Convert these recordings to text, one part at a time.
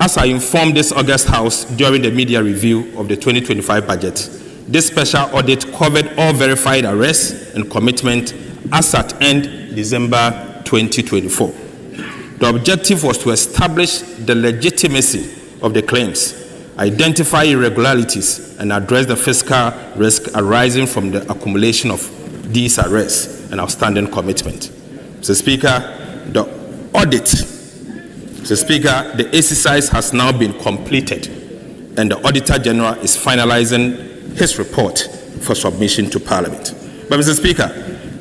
As I informed this August House during the media review of the 2025 budget, this special audit covered all verified arrests and commitment as at end December 2024. The objective was to establish the legitimacy of the claims, identify irregularities, and address the fiscal risk arising from the accumulation of these arrests and outstanding commitment. Mr. Speaker, the exercise has now been completed, and the Auditor General is finalizing his report for submission to Parliament. But, Mr. Speaker,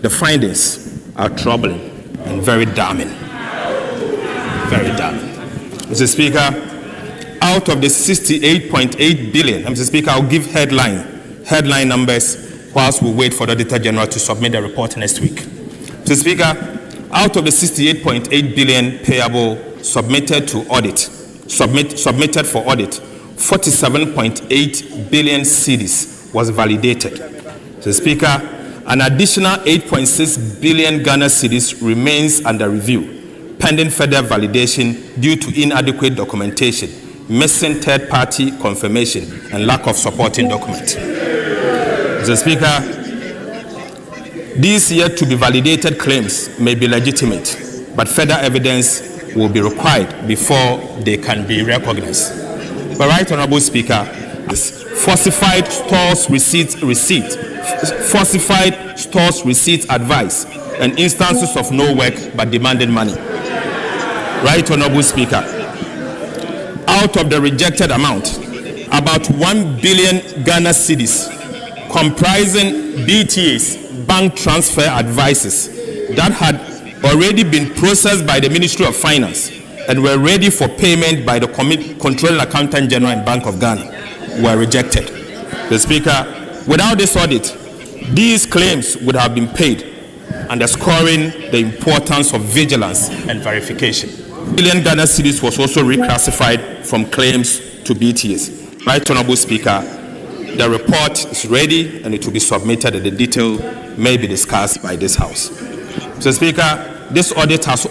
the findings are troubling and very damning. Very damning. Mr. Speaker, out of the 68.8 billion, Mr. Speaker, I'll give headline numbers whilst we wait for the Auditor General to submit the report next week. Mr. Speaker, out of the 68.8 billion payable submitted for audit, 47.8 billion cedis was validated. Mr. Speaker, an additional 8.6 billion Ghana cedis remains under review, pending further validation due to inadequate documentation, missing third-party confirmation, and lack of supporting document. Mr. Speaker, these yet to be validated claims may be legitimate, but further evidence will be required before they can be recognized. But, Right Honourable Speaker, falsified stores receipt advice, and instances of no work but demanding money. Right Honourable Speaker, out of the rejected amount, about 1 billion Ghana cedis, comprising BTAs, bank transfer advices, that had already been processed by the Ministry of Finance and were ready for payment by the Controlling Accountant General and Bank of Ghana, were rejected. The Speaker, without this audit, these claims would have been paid, underscoring the importance of vigilance and verification. Billion Ghana cedis was also reclassified from claims to BTS. Right Honourable Speaker, the report is ready and it will be submitted, and the detail may be discussed by this House. Mr. Speaker, this audit has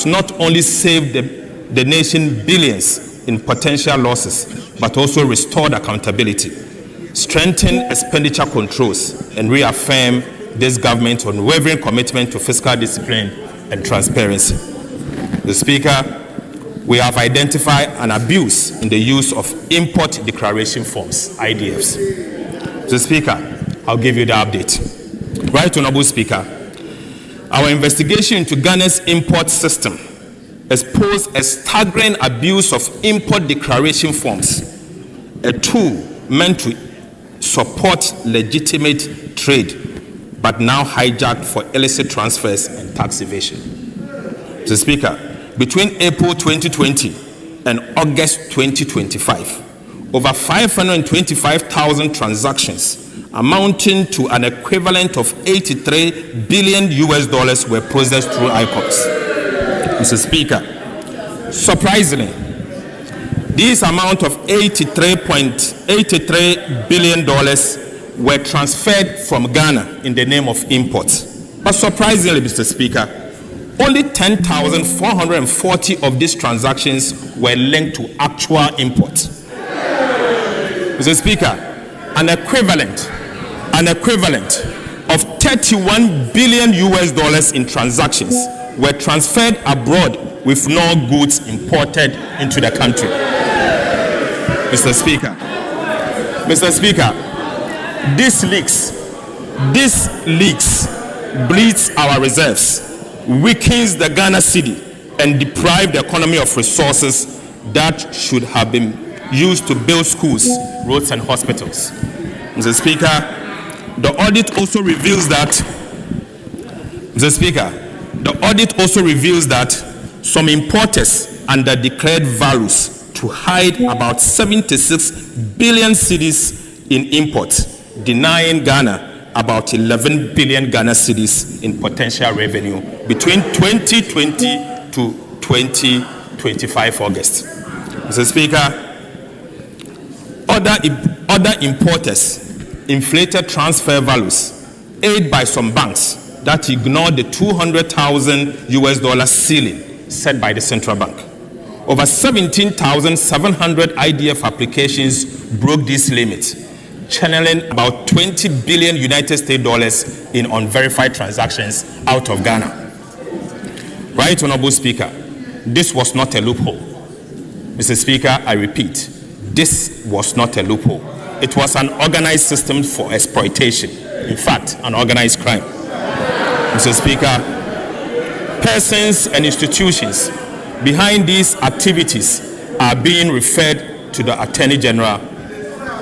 not only saved the nation billions in potential losses, but also restored accountability, strengthened expenditure controls, and reaffirmed this government's unwavering commitment to fiscal discipline and transparency. The Speaker, we have identified an abuse in the use of import declaration forms, IDFs. Mr. Speaker, I'll give you the update. Right Honourable Speaker, our investigation into Ghana's import system exposed a staggering abuse of import declaration forms, a tool meant to support legitimate trade, but now hijacked for illicit transfers and tax evasion. Mr. Speaker, between April 2020 and August 2025, over 525,000 transactions amounting to an equivalent of $83 billion were processed through ICOPS. Mr. Speaker, surprisingly, this amount of $83 billion were transferred from Ghana in the name of imports. But surprisingly, Mr. Speaker, only 10,440 of these transactions were linked to actual imports. Mr. Speaker, an equivalent of $31 billion in transactions were transferred abroad with no goods imported into the country. Mr. Speaker, this leaks bleeds our reserves, weakens the Ghana cedi, and deprive the economy of resources that should have been used to build schools, roads, and hospitals. Mr. Speaker, the audit also reveals that some importers underdeclared values to hide about 76 billion cedis in imports, denying Ghana about 11 billion Ghana cedis in potential revenue between 2020 to 2025 August. Mr. Speaker, other importers inflated transfer values, aided by some banks that ignored the $200,000 ceiling set by the central bank. Over 17,700 IDF applications broke this limit, channeling about 20 billion United States dollars in unverified transactions out of Ghana. Right, Honorable Speaker, this was not a loophole. Mr. Speaker, I repeat, this was not a loophole. It was an organized system for exploitation. In fact, an organized crime. Mr. Speaker, persons and institutions behind these activities are being referred to the Attorney General,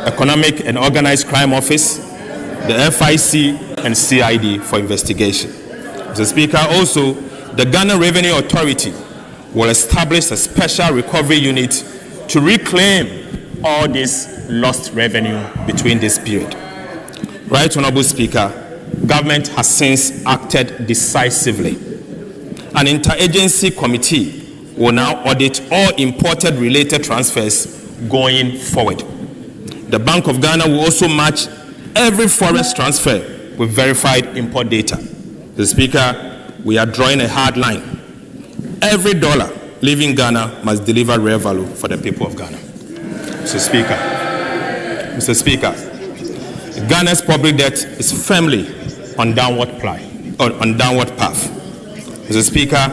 Economic and Organized Crime Office, the FIC, and CID for investigation. Mr. Speaker, also, the Ghana Revenue Authority will establish a special recovery unit to reclaim all this lost revenue between this period. Right, Honorable Speaker, government has since acted decisively. An interagency committee will now audit all imported related transfers going forward. The Bank of Ghana will also match every foreign transfer with verified import data. The Speaker, we are drawing a hard line. Every dollar leaving Ghana must deliver real value for the people of Ghana. Mr. Speaker, Ghana's public debt is firmly on downward path. Mr. Speaker,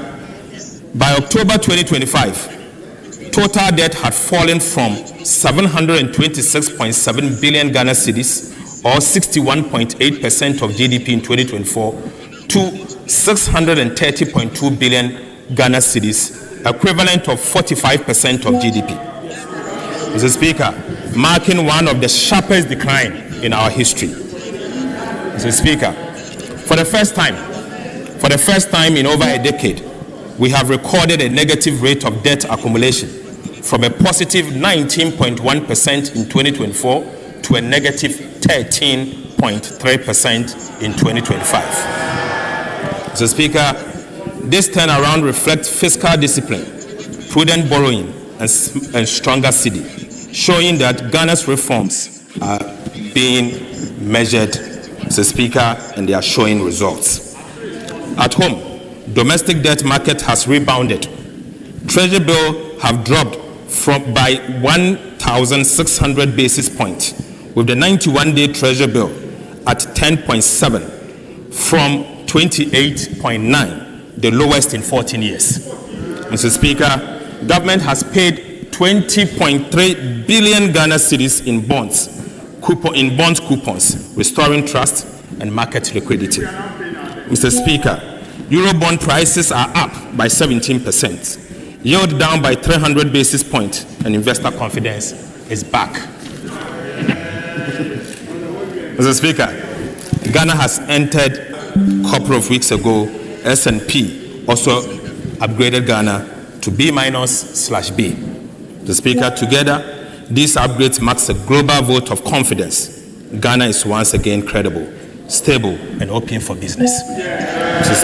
by October 2025, total debt had fallen from 726.7 billion Ghana cedis, or 61.8% of GDP in 2024, to 630.2 billion Ghana cedis, equivalent of 45% of GDP. Mr. Speaker, marking one of the sharpest decline in our history. Mr. Speaker, for the first time in over a decade, we have recorded a negative rate of debt accumulation from a positive 19.1% in 2024 to a negative 13.3% in 2025. Mr. Speaker, this turnaround reflects fiscal discipline, prudent borrowing, and stronger cedi, showing that Ghana's reforms are being measured, Mr. Speaker, and they are showing results. At home, domestic debt market has rebounded. Treasury bill have dropped by 1,600 basis points, with the 91-day Treasury bill at 10.7 from 28.9, the lowest in 14 years. Mr. Speaker, government has paid 20.3 billion Ghana cedis in bonds coupons, restoring trust and market liquidity. Mr. Speaker, Eurobond prices are up by 17%, yield down by 300 basis points, and investor confidence is back. Mr. Speaker, Ghana has entered a couple of weeks ago. S&P also upgraded Ghana to B-/B. The Speaker, together, these upgrades marks a global vote of confidence. Ghana is once again credible, stable, and open for business. Mr.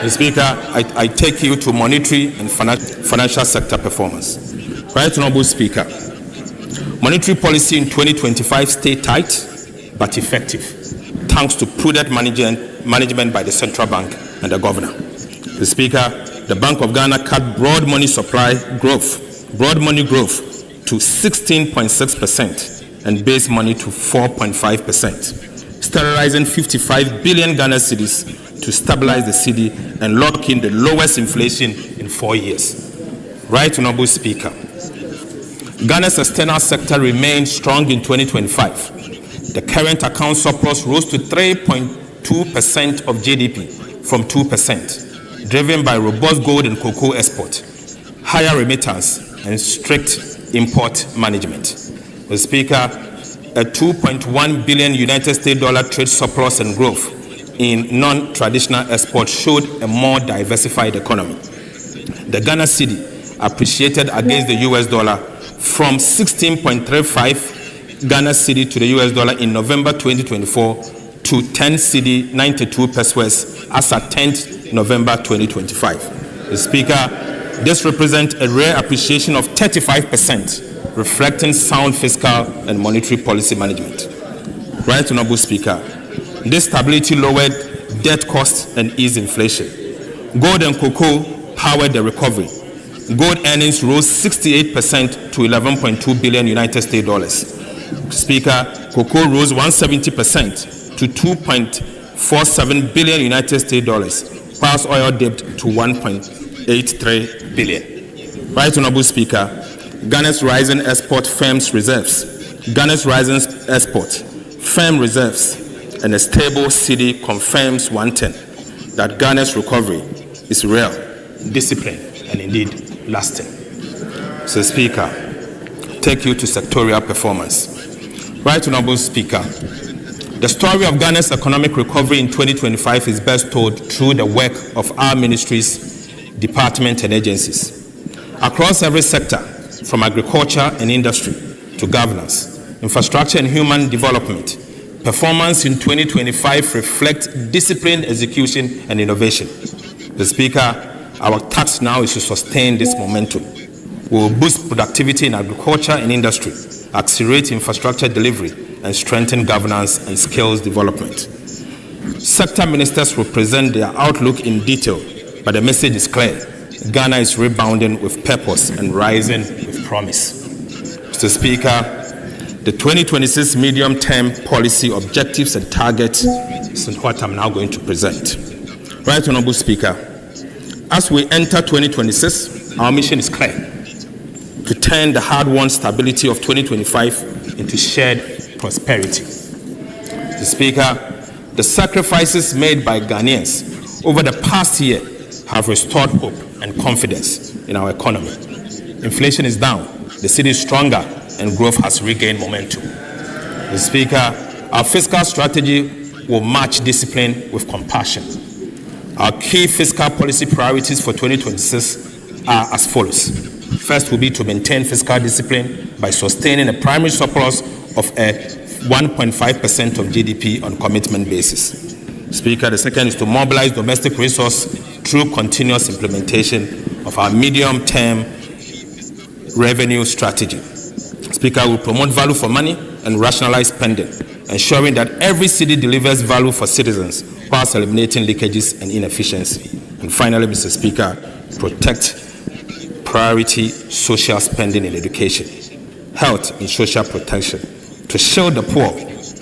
Speaker, I take you to monetary and financial sector performance. Right, Honorable Speaker, monetary policy in 2025 stayed tight but effective, thanks to prudent management by the central bank and the governor. The Speaker, the Bank of Ghana cut broad money growth to 16.6% and base money to 4.5%, sterilizing 55 billion Ghana cedis to stabilize the cedi and lock in the lowest inflation in 4 years. Right, Honorable Speaker, Ghana's external sector remained strong in 2025. The current account surplus rose to 3.2% of GDP from 2%, driven by robust gold and cocoa export, higher remittance, and strict import management. The Speaker, a 2.1 billion United States dollar trade surplus and growth in non-traditional exports showed a more diversified economy. The Ghana cedi appreciated against the US dollar from 16.35 Ghana cedi to the US dollar in November 2024 to 10 cedi 92 pesos as at 10th November 2025. The Speaker, this represents a rare appreciation of 35%, reflecting sound fiscal and monetary policy management. Right, Honorable Speaker, this stability lowered debt costs and eased inflation. Gold and cocoa powered the recovery. Gold earnings rose 68% to 11.2 billion United States dollars. Speaker, cocoa rose 170% to 2.47 billion United States dollars. Whilst oil dipped to 1.83 billion. Right, Honorable Speaker, Ghana's rising export firms reserves, Ghana's rising export firm reserves, and a stable cedi confirms one thing, that Ghana's recovery is real, disciplined, and indeed lasting. So, Speaker, take you to sectorial performance. Right, Honorable Speaker, the story of Ghana's economic recovery in 2025 is best told through the work of our ministries, departments, and agencies. Across every sector, from agriculture and industry to governance, infrastructure and human development, performance in 2025 reflects disciplined execution and innovation. The Speaker, our task now is to sustain this momentum. We will boost productivity in agriculture and industry, accelerate infrastructure delivery, and strengthen governance and skills development. Sector ministers will present their outlook in detail, but the message is clear. Ghana is rebounding with purpose and rising with promise. Mr. Speaker, the 2026 medium-term policy objectives and targets is what I'm now going to present. Right, Honorable Speaker, as we enter 2026, our mission is clear: to turn the hard-won stability of 2025 into shared prosperity. Mr. Speaker, the sacrifices made by Ghanaians over the past year have restored hope and confidence in our economy. Inflation is down, the city is stronger, and growth has regained momentum. Mr. Speaker, our fiscal strategy will match discipline with compassion. Our key fiscal policy priorities for 2026 are as follows. First will be to maintain fiscal discipline by sustaining a primary surplus of a 1.5% of GDP on commitment basis. Speaker, the second is to mobilize domestic resources through continuous implementation of our medium-term revenue strategy. Speaker, will promote value for money and rationalize spending, ensuring that every city delivers value for citizens whilst eliminating leakages and inefficiency. And finally, Mr. Speaker, protect priority social spending in education, health, and social protection to shield the poor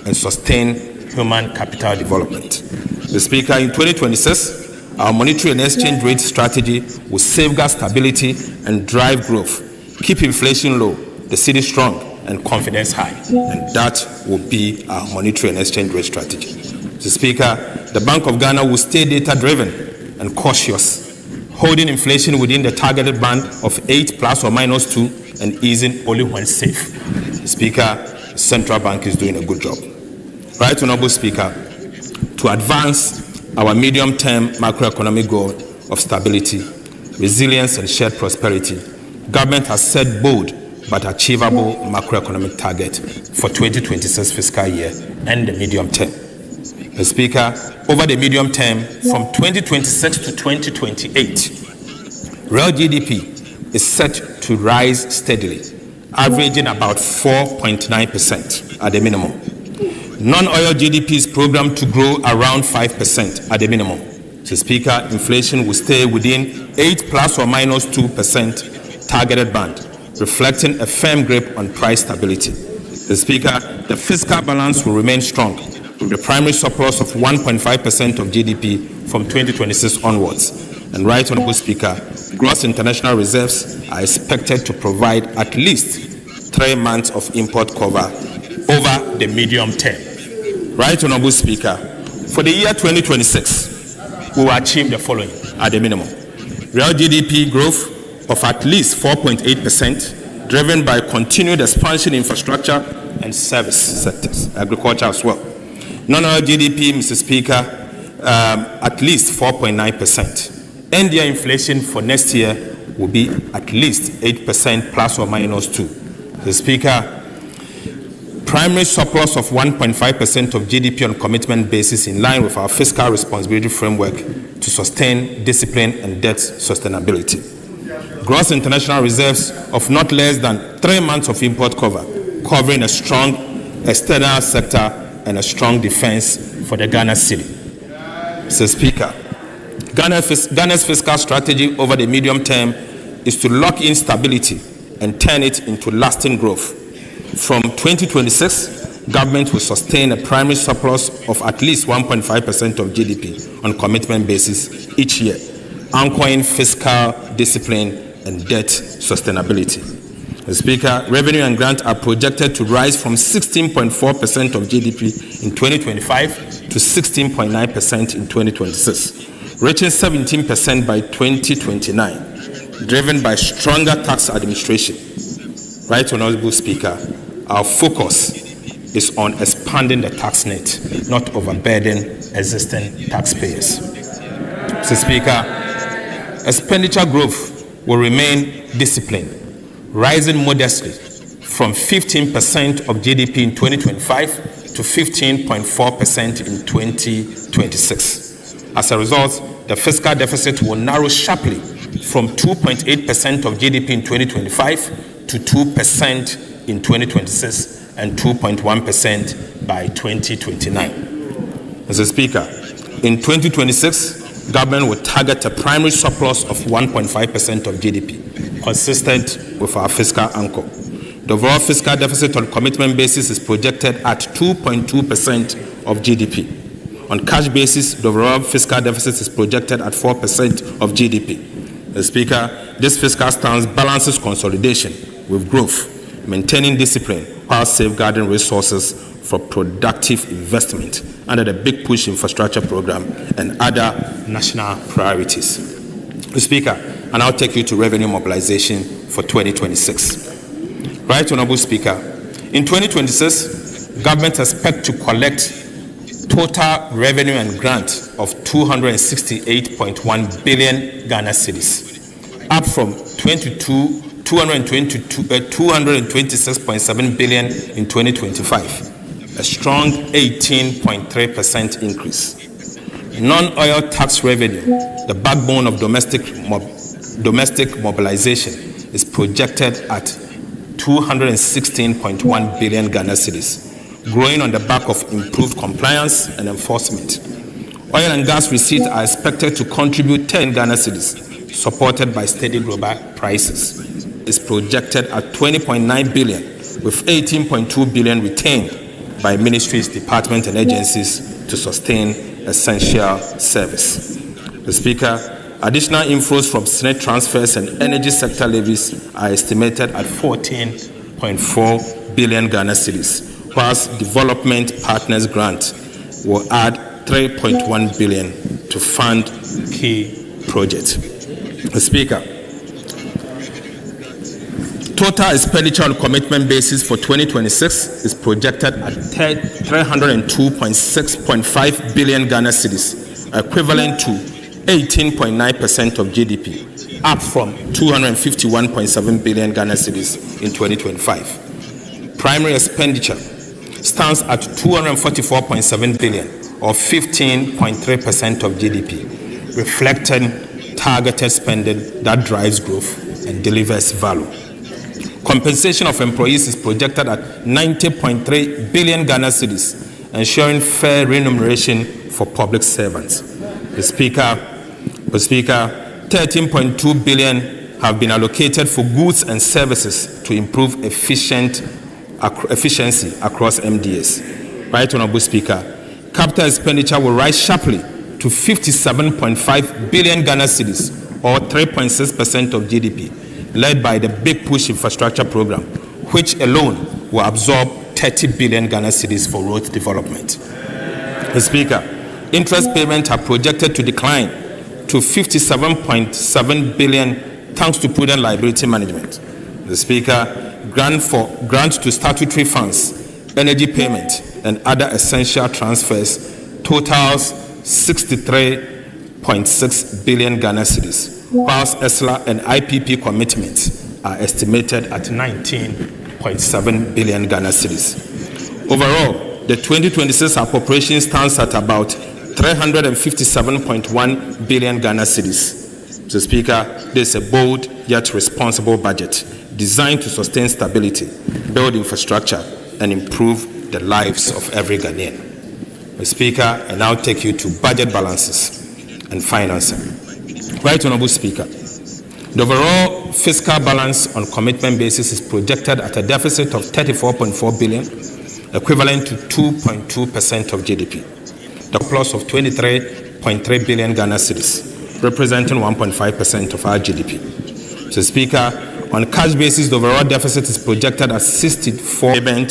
and sustain human capital development. Mr. Speaker, in 2026, our monetary and exchange rate strategy will safeguard stability and drive growth, keep inflation low, the city strong, and confidence high. And that will be our monetary and exchange rate strategy. Mr. Speaker, the Bank of Ghana will stay data-driven and cautious, holding inflation within the targeted band of 8 plus or minus 2 and easing only when safe. Mr. Speaker, the central bank is doing a good job. Right, Honorable Speaker, to advance our medium-term macroeconomic goal of stability, resilience, and shared prosperity, government has set bold but achievable macroeconomic target for 2026 fiscal year and the medium term. Mr. Speaker, over the medium term, from 2026 to 2028, real GDP is set to rise steadily, averaging about 4.9% at the minimum. Non-oil GDP is programmed to grow around 5% at the minimum. Mr. Speaker, inflation will stay within 8 plus or minus 2% targeted band, reflecting a firm grip on price stability. Mr. Speaker, the fiscal balance will remain strong, with the primary surplus of 1.5% of GDP from 2026 onwards. And right, Honorable Speaker, gross international reserves are expected to provide at least 3 months of import cover over the medium term. Right, Honorable Speaker, for the year 2026, we will achieve the following at the minimum. Real GDP growth of at least 4.8%, driven by continued expansion in infrastructure and service sectors, agriculture as well. Non-oil GDP, Mr. Speaker, at least 4.9%. NDI inflation for next year will be at least 8% plus or minus 2. Mr. Speaker, primary surplus of 1.5% of GDP on commitment basis in line with our fiscal responsibility framework to sustain discipline and debt sustainability. Gross international reserves of not less than 3 months of import cover, covering a strong external sector and a strong defense for the Ghana city. Mr. Speaker, Ghana's fiscal strategy over the medium term is to lock in stability and turn it into lasting growth. From 2026, government will sustain a primary surplus of at least 1.5% of GDP on commitment basis each year, anchoring fiscal discipline and debt sustainability. Mr. Speaker, revenue and grant are projected to rise from 16.4% of GDP in 2025 to 16.9% in 2026, reaching 17% by 2029, driven by stronger tax administration. Right, Honorable Speaker, our focus is on expanding the tax net, not overburden existing taxpayers. Mr. Speaker, expenditure growth will remain disciplined, rising modestly from 15% of GDP in 2025 to 15.4% in 2026. As a result, the fiscal deficit will narrow sharply from 2.8% of GDP in 2025 to 2% in 2026 and 2.1% by 2029. Mr. Speaker, in 2026, government will target a primary surplus of 1.5% of GDP, consistent with our fiscal anchor. The overall fiscal deficit on commitment basis is projected at 2.2% of GDP. On cash basis, the overall fiscal deficit is projected at 4% of GDP. Mr. Speaker, this fiscal stance balances consolidation with growth, maintaining discipline while safeguarding resources for productive investment under the Big Push infrastructure program and other national priorities. Mr. Speaker, I now take you to revenue mobilization for 2026. Right, Honorable Speaker, in 2026, government expects to collect total revenue and grant of 268.1 billion Ghana cedis, up from 226.7 billion in 2025, a strong 18.3% increase. Non-oil tax revenue, the backbone of domestic mobilization, is projected at 216.1 billion Ghana cedis, growing on the back of improved compliance and enforcement. Oil and gas receipts are expected to contribute 10 Ghana cedis, supported by steady global prices. Is projected at 20.9 billion, with 18.2 billion retained by ministries, departments, and agencies to sustain essential service. The Speaker, additional inflows from Senate transfers and energy sector levies are estimated at 14.4 billion Ghana cedis, whilst development partners grant will add 3.1 billion to fund key projects. The Speaker, total expenditure on commitment basis for 2026 is projected at 302.6.5 billion Ghana cedis, equivalent to 18.9% of GDP, up from 251.7 billion Ghana cedis in 2025. Primary expenditure stands at 244.7 billion, or 15.3% of GDP, reflecting targeted spending that drives growth and delivers value. Compensation of employees is projected at 90.3 billion Ghana cedis, ensuring fair remuneration for public servants. The Speaker, 13.2 billion have been allocated for goods and services to improve efficiency across MDAs. Right, Honorable Speaker, capital expenditure will rise sharply to 57.5 billion Ghana cedis, or 3.6% of GDP, led by the Big Push infrastructure program, which alone will absorb 30 billion Ghana cedis for road development. The Speaker, interest payments are projected to decline to 57.7 billion thanks to prudent liability management. The Speaker, grants to statutory funds, energy payment, and other essential transfers totals 63.6 billion Ghana cedis, whilst ESLA and IPP commitments are estimated at 19.7 billion Ghana cedis. Overall, the 2026 appropriation stands at about 357.1 billion Ghana cedis. Mr. Speaker, this is a bold yet responsible budget designed to sustain stability, build infrastructure, and improve the lives of every Ghanaian. Mr. Speaker, I now take you to budget balances and financing. Right, Honorable Speaker, The overall fiscal balance on commitment basis is projected at a deficit of 34.4 billion, equivalent to 2.2% of GDP. The plus of 23.3 billion Ghana cedis, representing 1.5% of our GDP. So, Speaker, on cash basis, the overall deficit is projected at 64 billion.